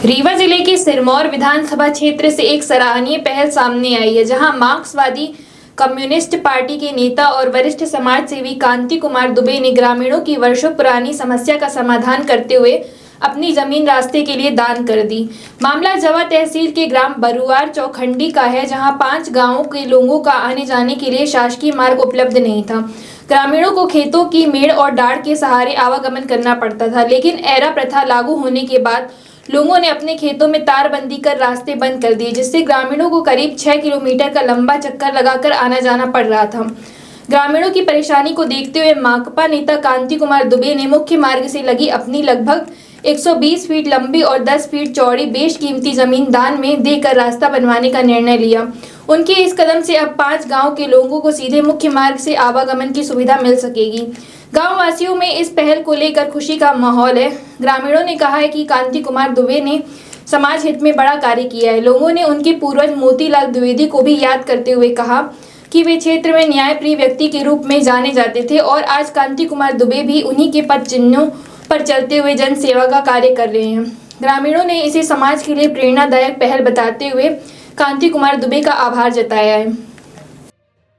रीवा जिले के सिरमौर विधानसभा क्षेत्र से एक सराहनीय पहल सामने आई है, जहां मार्क्सवादी कम्युनिस्ट पार्टी के नेता और वरिष्ठ समाज सेवी कांति कुमार दुबे ने ग्रामीणों की वर्षों पुरानी समस्या का समाधान करते हुए अपनी जमीन रास्ते के लिए दान कर दी। मामला जवा तहसील के ग्राम बरुआर चौखंडी का है, जहां 5 गांवों के लोगों का आने जाने के लिए शासकीय मार्ग उपलब्ध नहीं था। ग्रामीणों को खेतों की मेड़ और डाड़ के सहारे आवागमन करना पड़ता था, लेकिन एरा प्रथा लागू होने के बाद लोगों ने अपने खेतों में तारबंदी कर रास्ते बंद कर दिए, जिससे ग्रामीणों को करीब 6 किलोमीटर का लंबा चक्कर लगाकर आना जाना पड़ रहा था। ग्रामीणों की परेशानी को देखते हुए माकपा नेता कांति कुमार दुबे ने मुख्य मार्ग से लगी अपनी लगभग 120 फीट लंबी और 10 फीट चौड़ी बेशकीमती जमीन दान में देकर रास्ता बनवाने का निर्णय लिया। उनके इस कदम से अब 5 गांव के लोगों को सीधे मुख्य मार्ग से आवागमन की सुविधा मिल सकेगी। गांव वासियों में इस पहल को लेकर खुशी का माहौल है। ग्रामीणों ने कहा है कि कांति कुमार दुबे ने समाज हित में बड़ा कार्य किया है। लोगों ने उनके पूर्वज मोतीलाल द्विवेदी को भी याद करते हुए कहा कि वे क्षेत्र में न्यायप्रिय व्यक्ति के रूप में जाने जाते थे और आज कांति कुमार दुबे भी उन्हीं के पद चिन्हों पर चलते हुए जन सेवा का कार्य कर रहे हैं। ग्रामीणों ने इसे समाज के लिए प्रेरणादायक पहल बताते हुए कांति कुमार दुबे का आभार जताया है।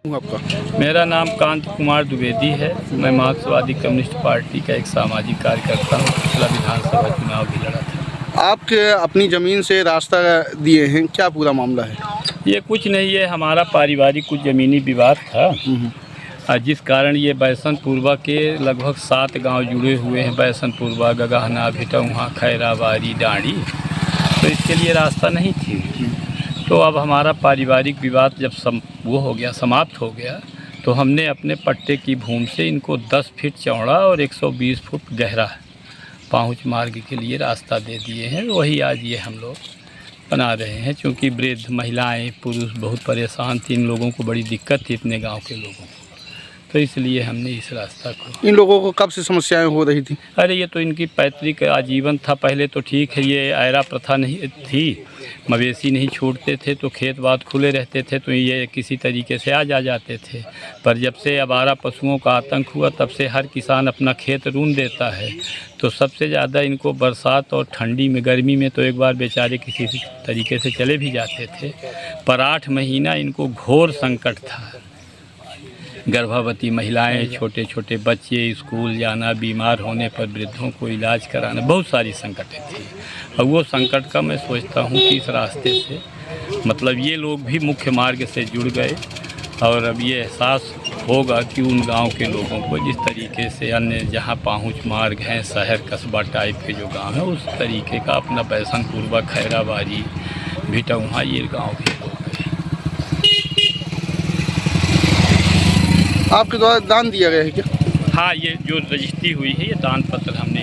आपका? मेरा नाम कांति कुमार द्विवेदी है। मैं मार्क्सवादी कम्युनिस्ट पार्टी का एक सामाजिक कार्यकर्ता हूँ। पिछला विधानसभा चुनाव भी लड़ा था। आपके अपनी ज़मीन से रास्ता दिए हैं, क्या पूरा मामला है? ये कुछ नहीं है, हमारा पारिवारिक कुछ ज़मीनी विवाद था, जिस कारण ये बैसनपुरवा के लगभग 7 गांव जुड़े हुए हैं। बैसनपुरवा, गगहना, भिटौहा, खैराबारी, डांडी। तो इसके लिए रास्ता नहीं थी। तो अब हमारा पारिवारिक विवाद जब समाप्त हो गया, तो हमने अपने पट्टे की भूमि से इनको 10 फीट चौड़ा और 120 फुट गहरा पहुँच मार्ग के लिए रास्ता दे दिए हैं। वही आज ये हम लोग बना रहे हैं, क्योंकि वृद्ध, महिलाएं, पुरुष बहुत परेशान थे। इन लोगों को बड़ी दिक्कत थी, इतने गांव के लोगों को, तो इसलिए हमने इस रास्ता को। इन लोगों को कब से समस्याएं हो रही थी? अरे ये तो इनकी पैतृक आजीवन था। पहले तो ठीक है, ये एरा प्रथा नहीं थी, मवेशी नहीं छोड़ते थे, तो खेत बात खुले रहते थे, तो ये किसी तरीके से आ जाते थे। पर जब से आवारा पशुओं का आतंक हुआ, तब से हर किसान अपना खेत रूंध देता है। तो सबसे ज़्यादा इनको बरसात और ठंडी में, गर्मी में तो एक बार बेचारे किसी तरीके से चले भी जाते थे, पर 8 महीना इनको घोर संकट था। गर्भवती महिलाएं, छोटे छोटे बच्चे, स्कूल जाना, बीमार होने पर वृद्धों को इलाज कराना, बहुत सारी संकटें थी। और वो संकट का मैं सोचता हूँ कि इस रास्ते से मतलब ये लोग भी मुख्य मार्ग से जुड़ गए, और अब ये एहसास होगा कि उन गांव के लोगों को जिस तरीके से अन्य जहाँ पहुँच मार्ग हैं, शहर कस्बा टाइप के जो गांव हैं, उस तरीके का अपना बैसनपुरवा, खैराबारी, भिटौहा, ये गाँव भी हो गए। आपके द्वारा दान दिया गया है क्या? हाँ, ये जो रजिस्ट्री हुई है, ये दान पत्र हमने